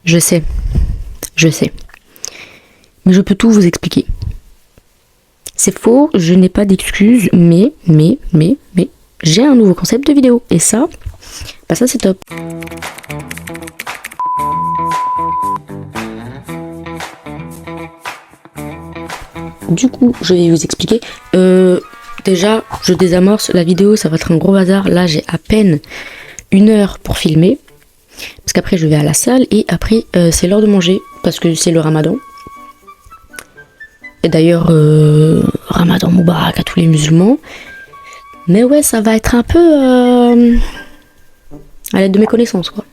Je sais. Mais je peux tout vous expliquer. C'est faux, je n'ai pas d'excuses, mais, j'ai un nouveau concept de vidéo. Et ça, bah ça c'est top. Du coup, je vais vous expliquer. Déjà, je désamorce la vidéo, ça va être un gros bazar. Là, j'ai à peine 1 heure pour filmer. Parce qu'après, je vais à la salle et après, c'est l'heure de manger. Parce que c'est le ramadan. Et d'ailleurs, ramadan Moubarak à tous les musulmans. Mais ouais, ça va être un peu à l'aide de mes connaissances, quoi.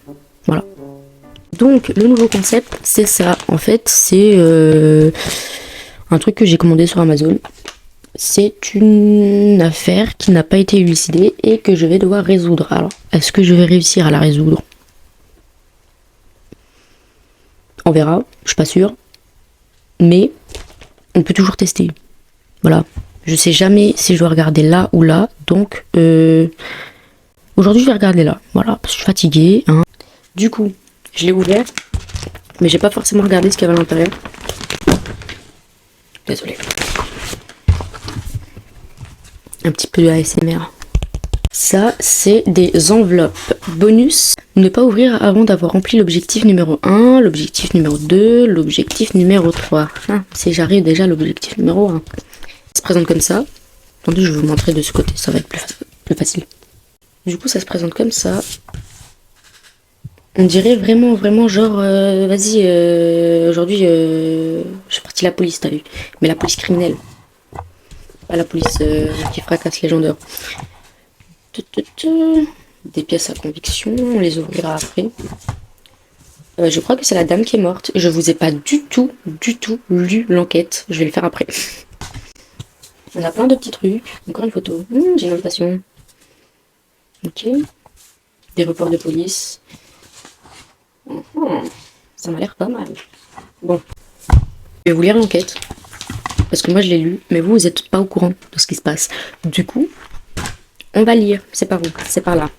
Voilà. Donc, le nouveau concept, c'est ça. En fait, c'est un truc que j'ai commandé sur Amazon. C'est une affaire qui n'a pas été élucidée et que je vais devoir résoudre. Alors, est-ce que je vais réussir à la résoudre? On verra, je suis pas sûre. Mais on peut toujours tester. Voilà. Je sais jamais si je dois regarder là ou là. Donc, aujourd'hui, je vais regarder là. Voilà, parce que je suis fatiguée. Hein. Du coup, je l'ai ouvert. Mais j'ai pas forcément regardé ce qu'il y avait à l'intérieur. Désolée. Un petit peu de ASMR. Ça, c'est des enveloppes bonus. Ne pas ouvrir avant d'avoir rempli l'objectif numéro 1, l'objectif numéro 2, l'objectif numéro 3. Ah, si j'arrive déjà à l'objectif numéro 1. Ça se présente comme ça. Attendez, je vais vous montrer de ce côté, ça va être plus facile. Du coup, ça se présente comme ça. On dirait vraiment genre, vas-y, aujourd'hui, je suis partie la police, t'as vu. Mais la police criminelle. Pas la police qui fracasse les gens dehors. Des pièces à conviction, on les ouvrira après. Je crois que c'est la dame qui est morte. Je vous ai pas du tout lu l'enquête. Je vais le faire après. On a plein de petits trucs. Encore une photo. J'ai une invitation. Ok. Des reports de police. Ça m'a l'air pas mal. Bon. Je vais vous lire l'enquête. Parce que moi je l'ai lu. Mais vous êtes pas au courant de ce qui se passe. Du coup, on va lire. C'est par où? C'est par là.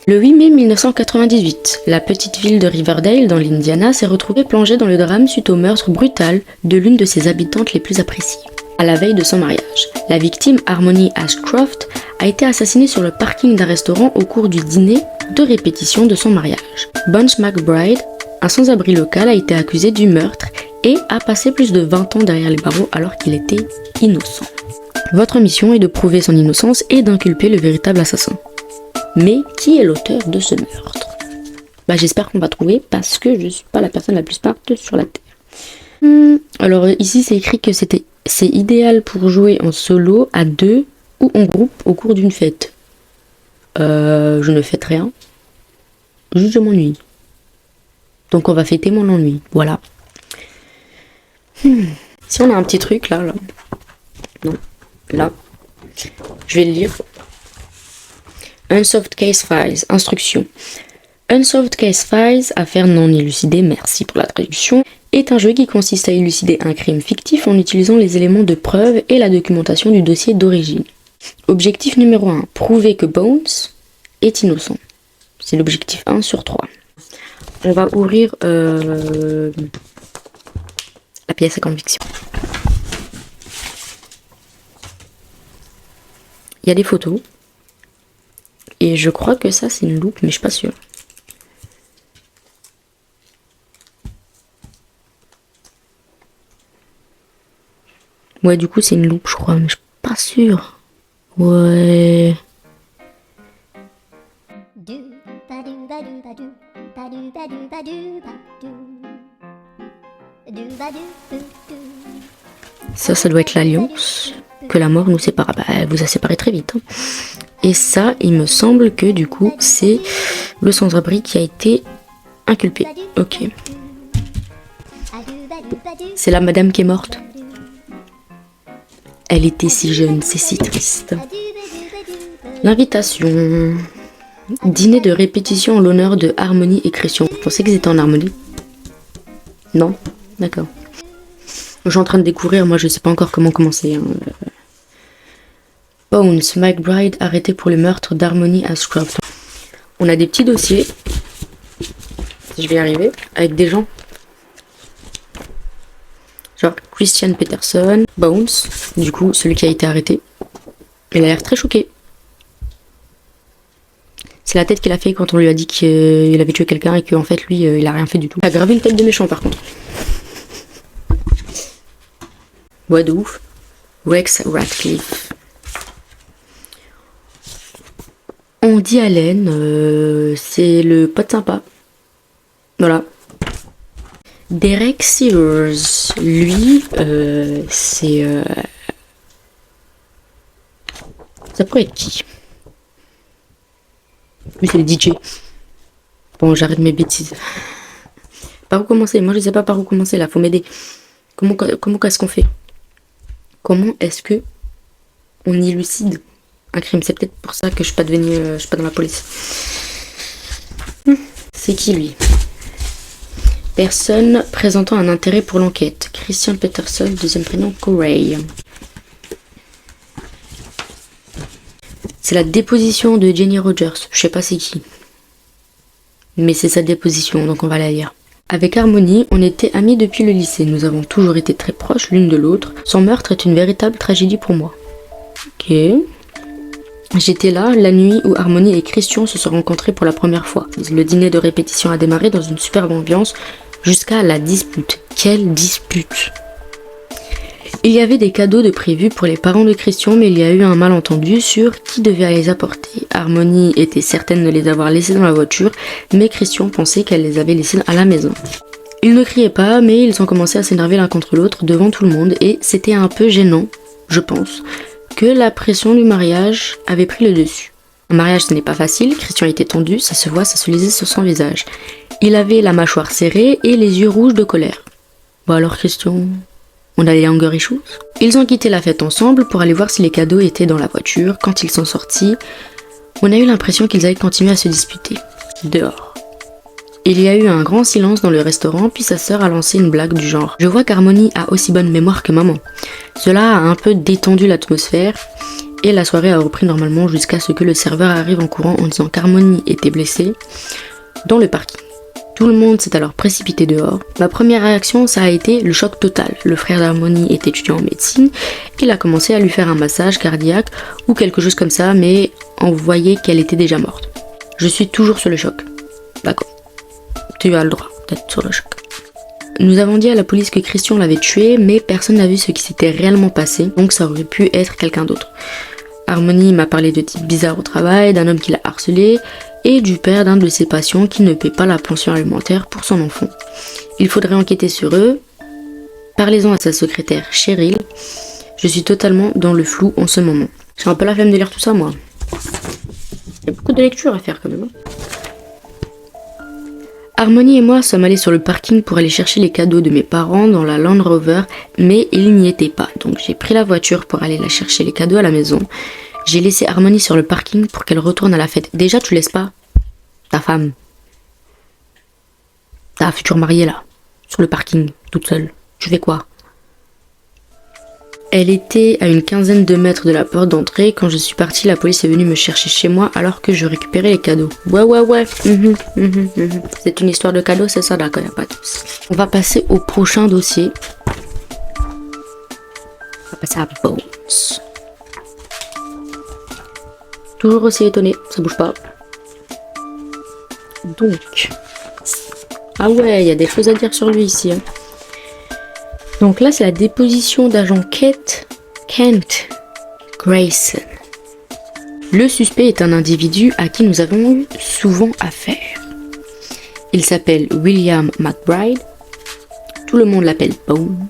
Le 8 mai 1998, la petite ville de Riverdale, dans l'Indiana, s'est retrouvée plongée dans le drame suite au meurtre brutal de l'une de ses habitantes les plus appréciées. À la veille de son mariage, la victime Harmony Ashcroft a été assassinée sur le parking d'un restaurant au cours du dîner de répétition de son mariage. Bunch McBride, un sans-abri local, a été accusé du meurtre et a passé plus de 20 ans derrière les barreaux alors qu'il était innocent. Votre mission est de prouver son innocence et d'inculper le véritable assassin. Mais qui est l'auteur de ce meurtre? Bah, j'espère qu'on va trouver parce que je suis pas la personne la plus smart sur la terre. Alors ici c'est écrit que c'est idéal pour jouer en solo, à 2 ou en groupe au cours d'une fête. Je ne fête rien. Juste je m'ennuie. Donc on va fêter mon ennui. Voilà. Si on a un petit truc là. Non. Là. Je vais le lire. Unsolved Case Files, instruction. Unsolved Case Files, affaire non élucidée, merci pour la traduction, est un jeu qui consiste à élucider un crime fictif en utilisant les éléments de preuve et la documentation du dossier d'origine. Objectif numéro 1, prouver que Bones est innocent. C'est l'objectif 1 sur 3. On va ouvrir la pièce à conviction. Il y a des photos. Et je crois que ça c'est une loupe, mais je suis pas sûre. Ouais, du coup c'est une loupe, je crois, mais je suis pas sûre. Ouais. Ça doit être l'alliance. Que la mort nous sépare. Bah, elle vous a séparé très vite. Hein. Et ça, il me semble que du coup, c'est le sans-abri qui a été inculpé. Ok. C'est la madame qui est morte. Elle était si jeune, c'est si triste. L'invitation. Dîner de répétition en l'honneur de Harmony et Christian. Vous pensez qu'ils étaient en harmonie? Non? D'accord. Je suis en train de découvrir, moi je sais pas encore comment commencer. Hein. Bones, McBride arrêté pour le meurtre d'Harmony Ashcroft. On a des petits dossiers. Je vais y arriver. Avec des gens. Genre Christian Peterson, Bones, du coup, celui qui a été arrêté. Il a l'air très choqué. C'est la tête qu'il a fait quand on lui a dit qu'il avait tué quelqu'un et qu'en fait, lui, il a rien fait du tout. Il a gravé une tête de méchant, par contre. Ouais, de ouf. Rex Radcliffe. On dit Allen, c'est le pote sympa. Voilà. Derek Sears, lui, c'est... Ça pourrait être qui? Lui, c'est le DJ. Bon, j'arrête mes bêtises. Par où commencer? Moi, je sais pas par où commencer, là. Faut m'aider. Comment qu'est-ce qu'on fait? Comment est-ce que on élucide un crime? C'est peut-être pour ça que je suis pas devenue... je suis pas dans la police. C'est qui, lui? Personne présentant un intérêt pour l'enquête. Christian Peterson, deuxième prénom, Corey. C'est la déposition de Jenny Rogers. Je sais pas c'est qui. Mais c'est sa déposition, donc on va la lire. Avec Harmony, on était amis depuis le lycée. Nous avons toujours été très proches l'une de l'autre. Son meurtre est une véritable tragédie pour moi. Ok. J'étais là la nuit où Harmony et Christian se sont rencontrés pour la première fois. Le dîner de répétition a démarré dans une superbe ambiance jusqu'à la dispute. Quelle dispute! Il y avait des cadeaux de prévus pour les parents de Christian, mais il y a eu un malentendu sur qui devait les apporter. Harmony était certaine de les avoir laissés dans la voiture, mais Christian pensait qu'elle les avait laissés à la maison. Ils ne criaient pas, mais ils ont commencé à s'énerver l'un contre l'autre devant tout le monde, et c'était un peu gênant, je pense, que la pression du mariage avait pris le dessus. Un mariage, ce n'est pas facile, Christian était tendu, ça se voit, ça se lisait sur son visage. Il avait la mâchoire serrée et les yeux rouges de colère. Bon alors Christian... On a les anger issues. Ils ont quitté la fête ensemble pour aller voir si les cadeaux étaient dans la voiture. Quand ils sont sortis, on a eu l'impression qu'ils allaient continuer à se disputer. Dehors. Il y a eu un grand silence dans le restaurant, puis sa sœur a lancé une blague du genre « Je vois qu'Harmony a aussi bonne mémoire que maman ». Cela a un peu détendu l'atmosphère, et la soirée a repris normalement jusqu'à ce que le serveur arrive en courant en disant qu'Harmony était blessée dans le parking. Tout le monde s'est alors précipité dehors. Ma première réaction, ça a été le choc total. Le frère d'Harmony est étudiant en médecine. Il a commencé à lui faire un massage cardiaque ou quelque chose comme ça, mais on voyait qu'elle était déjà morte. Je suis toujours sur le choc. D'accord. Tu as le droit d'être sur le choc. Nous avons dit à la police que Christian l'avait tué, mais personne n'a vu ce qui s'était réellement passé, donc ça aurait pu être quelqu'un d'autre. Harmony m'a parlé de types bizarres au travail, d'un homme qui l'a harcelé, et du père d'un de ses patients qui ne paie pas la pension alimentaire pour son enfant. Il faudrait enquêter sur eux. Parlez-en à sa secrétaire Cheryl. Je suis totalement dans le flou en ce moment. J'ai un peu la flemme de lire tout ça, moi. Il y a beaucoup de lecture à faire quand même. Harmony et moi sommes allés sur le parking pour aller chercher les cadeaux de mes parents dans la Land Rover, mais ils n'y étaient pas. Donc j'ai pris la voiture pour aller la chercher les cadeaux à la maison. J'ai laissé Harmony sur le parking pour qu'elle retourne à la fête. Déjà, tu laisses pas ta femme, ta future mariée là, sur le parking, toute seule. Tu fais quoi? Elle était à une quinzaine de mètres de la porte d'entrée. Quand je suis partie, la police est venue me chercher chez moi alors que je récupérais les cadeaux. Ouais. C'est une histoire de cadeaux, c'est ça, d'accord, y'a pas de souci. On va passer au prochain dossier. On va passer à Bones. Toujours aussi étonné, ça bouge pas. Donc... Ah ouais, il y a des choses à dire sur lui ici. Hein. Donc là, c'est la déposition d'agent Kent Grayson. Le suspect est un individu à qui nous avons eu souvent affaire. Il s'appelle William McBride. Tout le monde l'appelle Bones.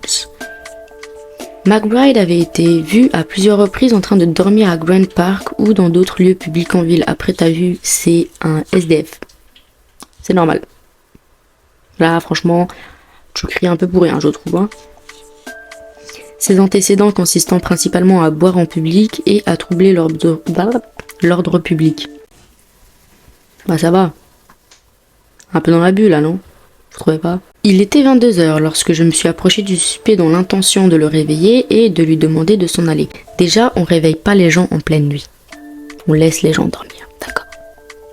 McBride avait été vu à plusieurs reprises en train de dormir à Grant Park ou dans d'autres lieux publics en ville. Après, t'as vu, c'est un SDF. C'est normal. Là, franchement, tu cries un peu pour rien, je trouve. Hein. Ses antécédents consistant principalement à boire en public et à troubler l'ordre public. Bah ça va. Un peu dans la bulle là, non? Vous trouvez pas? Il était 22h lorsque je me suis approchée du suspect dans l'intention de le réveiller et de lui demander de s'en aller. Déjà, on réveille pas les gens en pleine nuit. On laisse les gens dormir, d'accord?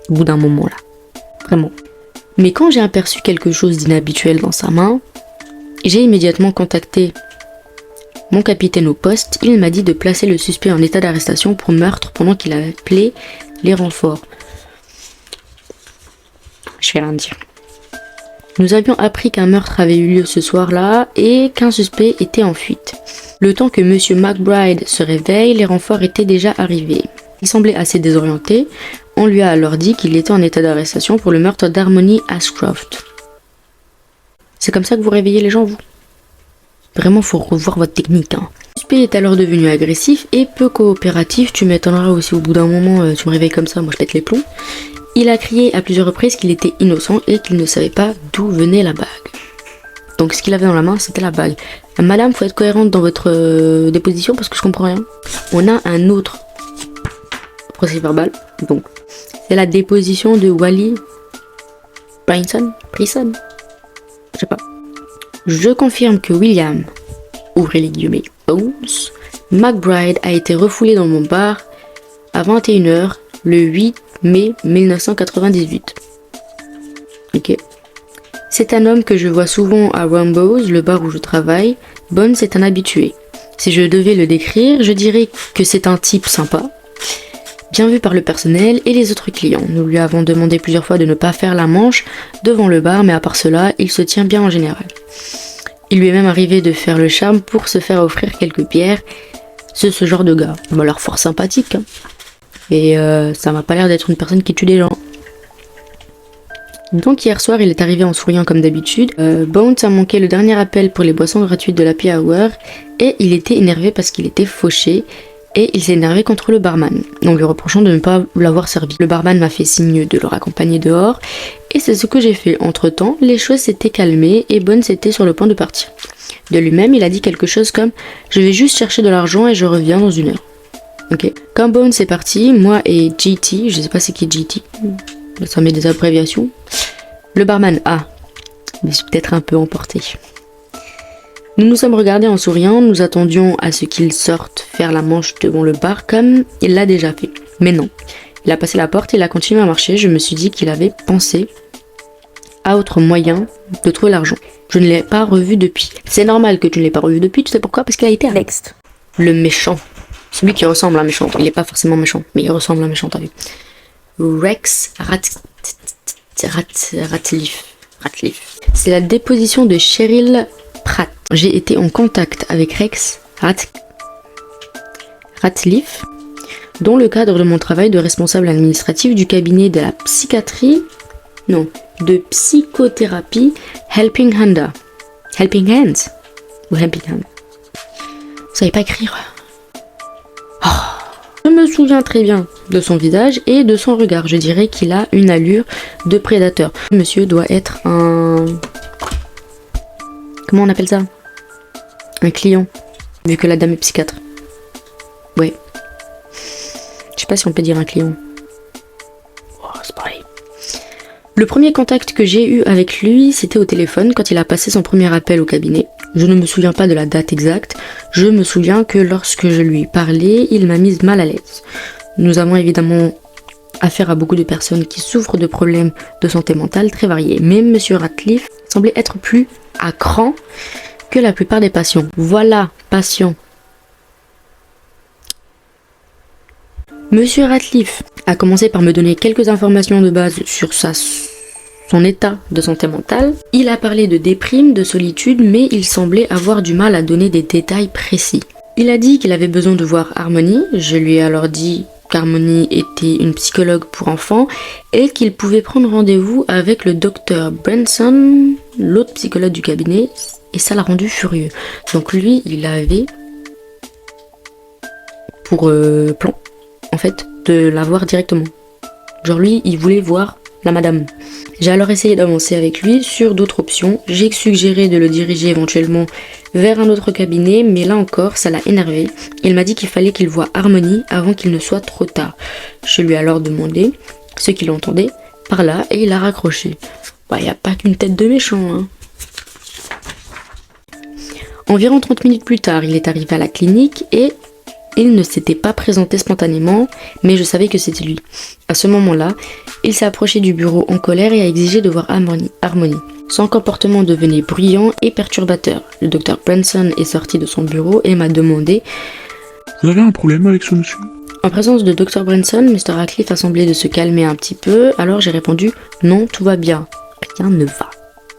Au bout d'un moment là. Vraiment. Mais quand j'ai aperçu quelque chose d'inhabituel dans sa main, j'ai immédiatement contacté mon capitaine au poste. Il m'a dit de placer le suspect en état d'arrestation pour meurtre pendant qu'il appelait les renforts. Je vais rien dire. Nous avions appris qu'un meurtre avait eu lieu ce soir-là et qu'un suspect était en fuite. Le temps que Monsieur McBride se réveille, les renforts étaient déjà arrivés. Il semblait assez désorienté. On lui a alors dit qu'il était en état d'arrestation pour le meurtre d'Harmony Ashcroft. C'est comme ça que vous réveillez les gens, vous? Vraiment, faut revoir votre technique, hein. Le suspect est alors devenu agressif et peu coopératif. Tu m'étonneras aussi, au bout d'un moment, tu me réveilles comme ça, moi je pète les plombs. Il a crié à plusieurs reprises qu'il était innocent et qu'il ne savait pas d'où venait la bague. Donc ce qu'il avait dans la main, c'était la bague. Madame, faut être cohérente dans votre déposition parce que je comprends rien. On a un autre procès verbal. Donc, c'est la déposition de Wally Bryson. Je sais pas. Je confirme que William, ouvrez les guillemets, Bones McBride a été refoulé dans mon bar à 21h le 8 mai 1998. Ok. C'est un homme que je vois souvent à Rambo's, le bar où je travaille. Bones est un habitué. Si je devais le décrire, je dirais que c'est un type sympa, bien vu par le personnel et les autres clients. Nous lui avons demandé plusieurs fois de ne pas faire la manche devant le bar, mais à part cela, il se tient bien en général. Il lui est même arrivé de faire le charme pour se faire offrir quelques bières. C'est ce genre de gars. Il m'a l'air fort sympathique, hein. Et ça m'a pas l'air d'être une personne qui tue des gens. Donc hier soir, il est arrivé en souriant comme d'habitude. Bones a manqué le dernier appel pour les boissons gratuites de l'Happy Hour et il était énervé parce qu'il était fauché et il s'est énervé contre le barman, en lui reprochant de ne pas l'avoir servi. Le barman m'a fait signe de le raccompagner dehors et c'est ce que j'ai fait. Entre temps, les choses s'étaient calmées et Bones était sur le point de partir. De lui-même, il a dit quelque chose comme « Je vais juste chercher de l'argent et je reviens dans 1 heure ». Ok. Quand Bones est parti, moi et GT, je sais pas c'est qui GT, ça met des abréviations. Le barman a, mais c'est peut-être un peu emporté. Nous nous sommes regardés en souriant, nous attendions à ce qu'il sorte faire la manche devant le bar comme il l'a déjà fait. Mais non, il a passé la porte et il a continué à marcher. Je me suis dit qu'il avait pensé à autre moyen de trouver l'argent. Je ne l'ai pas revu depuis. C'est normal que tu ne l'aies pas revu depuis, tu sais pourquoi? Parce qu'il a été à Next. Le méchant. Celui qui ressemble à un méchant. Il n'est pas forcément méchant, mais il ressemble à un méchant, t'as vu. Rex Ratliff. C'est la déposition de Cheryl Pratt. J'ai été en contact avec Rex Ratliff dans le cadre de mon travail de responsable administratif du cabinet de la de psychothérapie Helping Hands. Vous savez pas écrire. Je me souviens très bien de son visage et de son regard. Je dirais qu'il a une allure de prédateur. Monsieur doit être un... Comment on appelle ça? Un client. Vu que la dame est psychiatre. Ouais. Je sais pas si on peut dire un client. Oh, c'est pareil. Le premier contact que j'ai eu avec lui, c'était au téléphone quand il a passé son premier appel au cabinet. Je ne me souviens pas de la date exacte. Je me souviens que lorsque je lui parlais, il m'a mise mal à l'aise. Nous avons évidemment affaire à beaucoup de personnes qui souffrent de problèmes de santé mentale très variés. Mais Monsieur Ratliff semblait être plus à cran que la plupart des patients. Voilà, patient. Monsieur Ratliff a commencé par me donner quelques informations de base sur son état de santé mentale. Il a parlé de déprime, de solitude, mais il semblait avoir du mal à donner des détails précis. Il a dit qu'il avait besoin de voir Harmony. Je lui ai alors dit qu'Harmony était une psychologue pour enfants et qu'il pouvait prendre rendez-vous avec le docteur Branson, l'autre psychologue du cabinet, et ça l'a rendu furieux. Donc lui, il avait pour plan, en fait, de la voir directement. Genre lui, il voulait voir la madame. J'ai alors essayé d'avancer avec lui sur d'autres options. J'ai suggéré de le diriger éventuellement vers un autre cabinet, mais là encore, ça l'a énervé. Il m'a dit qu'il fallait qu'il voie Harmony avant qu'il ne soit trop tard. Je lui ai alors demandé ce qu'il entendait par là et il a raccroché. Bah, y a pas qu'une tête de méchant, hein. Environ 30 minutes plus tard, il est arrivé à la clinique et il ne s'était pas présenté spontanément, mais je savais que c'était lui. À ce moment-là, Il s'est approché du bureau en colère et a exigé de voir Harmony. Son comportement devenait bruyant et perturbateur. Le docteur Branson est sorti de son bureau et m'a demandé « Vous avez un problème avec ce monsieur ?» En présence de Dr. Branson, Mr. Ratcliffe a semblé de se calmer un petit peu, alors j'ai répondu « Non, tout va bien. Rien ne va.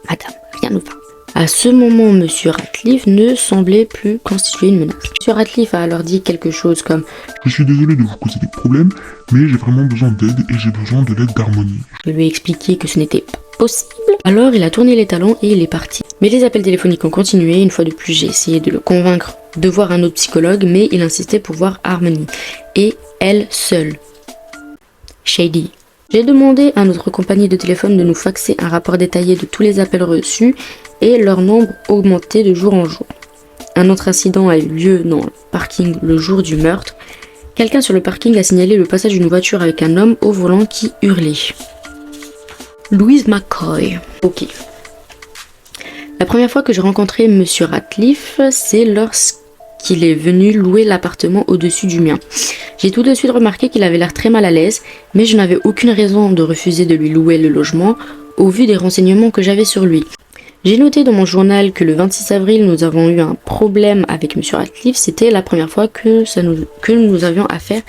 Madame, rien ne va. » À ce moment, Monsieur Ratcliffe ne semblait plus constituer une menace. Monsieur Ratcliffe a alors dit quelque chose comme « Je suis désolé de vous causer des problèmes, mais j'ai vraiment besoin d'aide et j'ai besoin de l'aide d'Harmony. » Je lui ai expliqué que ce n'était pas possible. Alors il a tourné les talons et il est parti. Mais les appels téléphoniques ont continué. Une fois de plus, j'ai essayé de le convaincre de voir un autre psychologue, mais il insistait pour voir Harmony. Et elle seule. Shady. J'ai demandé à notre compagnie de téléphone de nous faxer un rapport détaillé de tous les appels reçus et leur nombre augmentait de jour en jour. Un autre incident a eu lieu dans le parking le jour du meurtre. Quelqu'un sur le parking a signalé le passage d'une voiture avec un homme au volant qui hurlait. Louise McCoy. Ok. La première fois que j'ai rencontré Monsieur Ratcliffe, c'est lorsqu'il est venu louer l'appartement au-dessus du mien. J'ai tout de suite remarqué qu'il avait l'air très mal à l'aise, mais je n'avais aucune raison de refuser de lui louer le logement au vu des renseignements que j'avais sur lui. J'ai noté dans mon journal que le 26 avril, nous avons eu un problème avec Monsieur Ratcliffe. C'était la première fois que nous avions affaire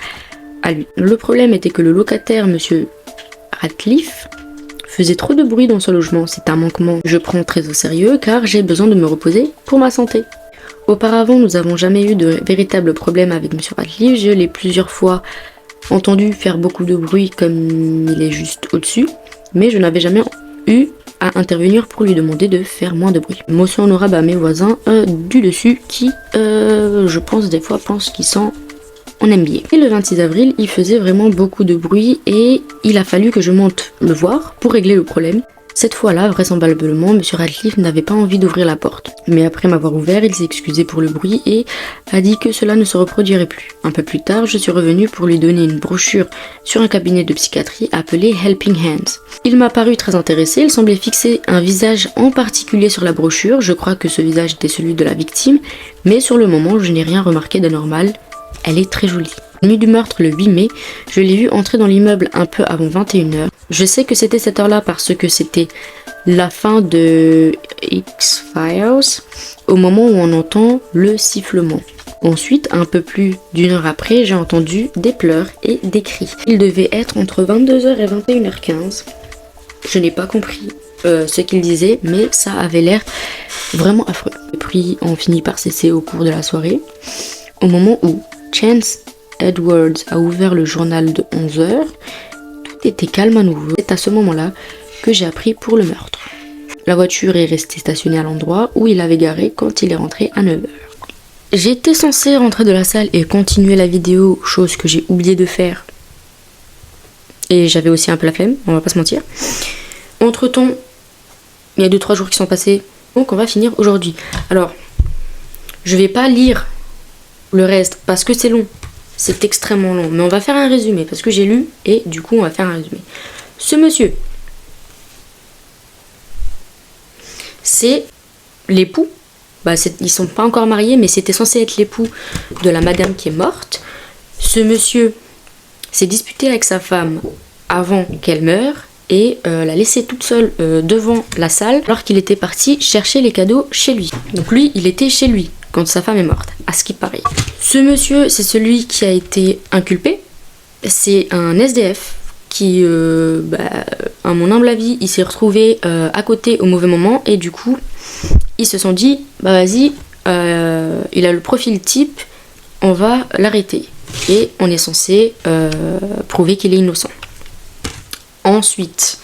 à lui. Le problème était que le locataire, Monsieur Ratcliffe, faisait trop de bruit dans ce logement. C'est un manquement que je prends très au sérieux car j'ai besoin de me reposer pour ma santé. Auparavant, nous n'avons jamais eu de véritable problème avec Monsieur Ratcliffe. Je l'ai plusieurs fois entendu faire beaucoup de bruit comme il est juste au-dessus, mais je n'avais jamais eu à intervenir pour lui demander de faire moins de bruit. Motion honorable à mes voisins du dessus qui, je pense, des fois pensent qu'ils sont en NBA. Et le 26 avril, il faisait vraiment beaucoup de bruit et il a fallu que je monte le voir pour régler le problème. Cette fois-là, vraisemblablement, Monsieur Ratcliffe n'avait pas envie d'ouvrir la porte. Mais après m'avoir ouvert, il s'est excusé pour le bruit et a dit que cela ne se reproduirait plus. Un peu plus tard, je suis revenue pour lui donner une brochure sur un cabinet de psychiatrie appelé Helping Hands. Il m'a paru très intéressé, il semblait fixer un visage en particulier sur la brochure. Je crois que ce visage était celui de la victime, mais sur le moment, je n'ai rien remarqué d'anormal. Elle est très jolie. La nuit du meurtre, le 8 mai, je l'ai vu entrer dans l'immeuble un peu avant 21h. Je sais que c'était cette heure-là parce que c'était la fin de X-Files, au moment où on entend le sifflement. Ensuite, un peu plus d'une heure après, j'ai entendu des pleurs et des cris. Il devait être entre 22h et 21h15. Je n'ai pas compris ce qu'il disait, mais ça avait l'air vraiment affreux. Les cris ont fini par cesser au cours de la soirée, au moment où Chance Edwards a ouvert le journal de 11h, tout était calme à nouveau. C'est à ce moment-là que j'ai appris pour le meurtre. La voiture est restée stationnée à l'endroit où il avait garé quand il est rentré à 9h. J'étais censée rentrer de la salle et continuer la vidéo, chose que j'ai oublié de faire. Et j'avais aussi un peu la flemme, on va pas se mentir. Entre temps, il y a 2-3 jours qui sont passés, donc on va finir aujourd'hui. Alors, je vais pas lire le reste parce que c'est long. C'est extrêmement long, mais on va faire un résumé parce que j'ai lu et du coup on va faire un résumé. Ce monsieur, c'est l'époux, ils sont pas encore mariés, mais c'était censé être l'époux de la madame qui est morte. Ce monsieur s'est disputé avec sa femme avant qu'elle meure et l'a laissée toute seule devant la salle alors qu'il était parti chercher les cadeaux chez lui. Donc lui, il était chez lui quand sa femme est morte, à ce qui paraît. Ce monsieur, c'est celui qui a été inculpé. C'est un SDF qui, à mon humble avis, il s'est retrouvé à côté au mauvais moment et du coup, ils se sont dit, vas-y, il a le profil type, on va l'arrêter. Et on est censé prouver qu'il est innocent. Ensuite,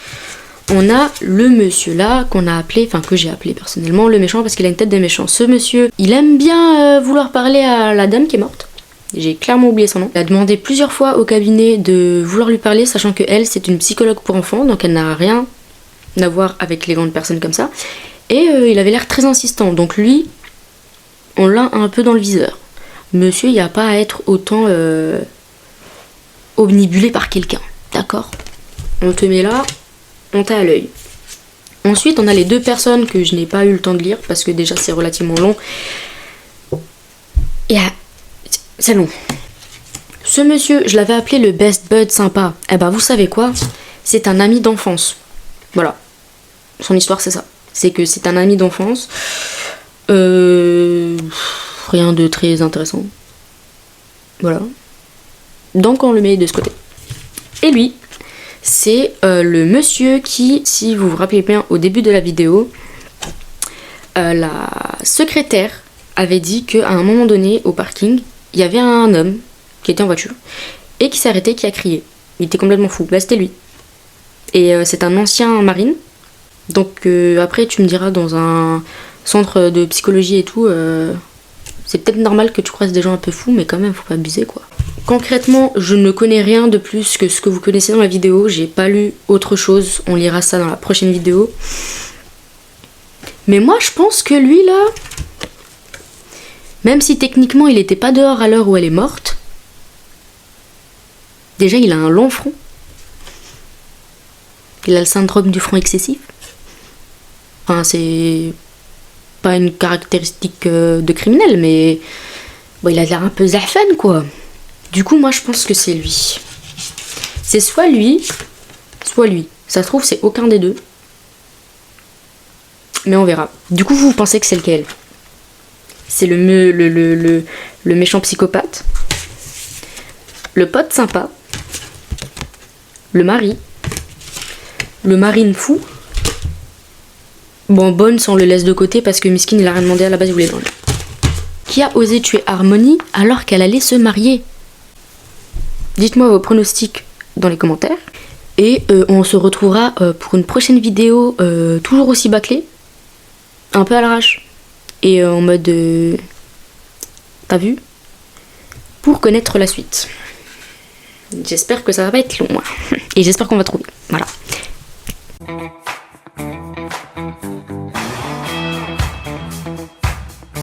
on a le monsieur là qu'on a appelé, enfin que j'ai appelé personnellement le méchant parce qu'il a une tête de méchant. Ce monsieur, il aime bien vouloir parler à la dame qui est morte. J'ai clairement oublié son nom. Il a demandé plusieurs fois au cabinet de vouloir lui parler, sachant que elle, c'est une psychologue pour enfants, donc elle n'a rien à voir avec les grandes personnes comme ça. Et il avait l'air très insistant, donc lui, on l'a un peu dans le viseur. Monsieur, il n'y a pas à être autant omnibulé par quelqu'un, d'accord? On te met là, on t'a à l'œil. Ensuite, on a les 2 personnes que je n'ai pas eu le temps de lire parce que déjà c'est relativement long. Et c'est long. Ce monsieur, je l'avais appelé le best bud sympa. Eh ben, vous savez quoi? c'est un ami d'enfance. Voilà. Son histoire, c'est ça. C'est que c'est un ami d'enfance. Rien de très intéressant. Voilà. Donc on le met de ce côté. Et lui, c'est le monsieur qui, si vous vous rappelez bien au début de la vidéo, la secrétaire avait dit qu'à un moment donné, au parking, il y avait un homme qui était en voiture et qui s'est arrêté, qui a crié. Il était complètement fou. Bah, c'était lui. Et c'est un ancien marine. Donc après, tu me diras, dans un centre de psychologie et tout, c'est peut-être normal que tu croises des gens un peu fous, mais quand même, faut pas abuser, quoi. Concrètement, je ne connais rien de plus que ce que vous connaissez dans la vidéo. J'ai pas lu autre chose. On lira ça dans la prochaine vidéo. Mais moi, je pense que lui, là, même si techniquement, il était pas dehors à l'heure où elle est morte, déjà, il a un long front. Il a le syndrome du front excessif. Enfin, c'est pas une caractéristique de criminel, mais bon, il a l'air un peu zafan, quoi. Du coup, moi, je pense que c'est lui. C'est soit lui, soit lui. Ça se trouve, c'est aucun des deux. Mais on verra. Du coup, vous pensez que c'est lequel? C'est le méchant psychopathe, le pote sympa, le mari, le marine fou. Bon, Bones, on le laisse de côté parce que Miskin, il a rien demandé à la base, il voulait vendre. Qui a osé tuer Harmony alors qu'elle allait se marier? Dites-moi vos pronostics dans les commentaires. Et on se retrouvera pour une prochaine vidéo toujours aussi bâclée. Un peu à l'arrache. Et en mode... T'as vu? Pour connaître la suite. J'espère que ça va pas être long. Et j'espère qu'on va trouver. Voilà.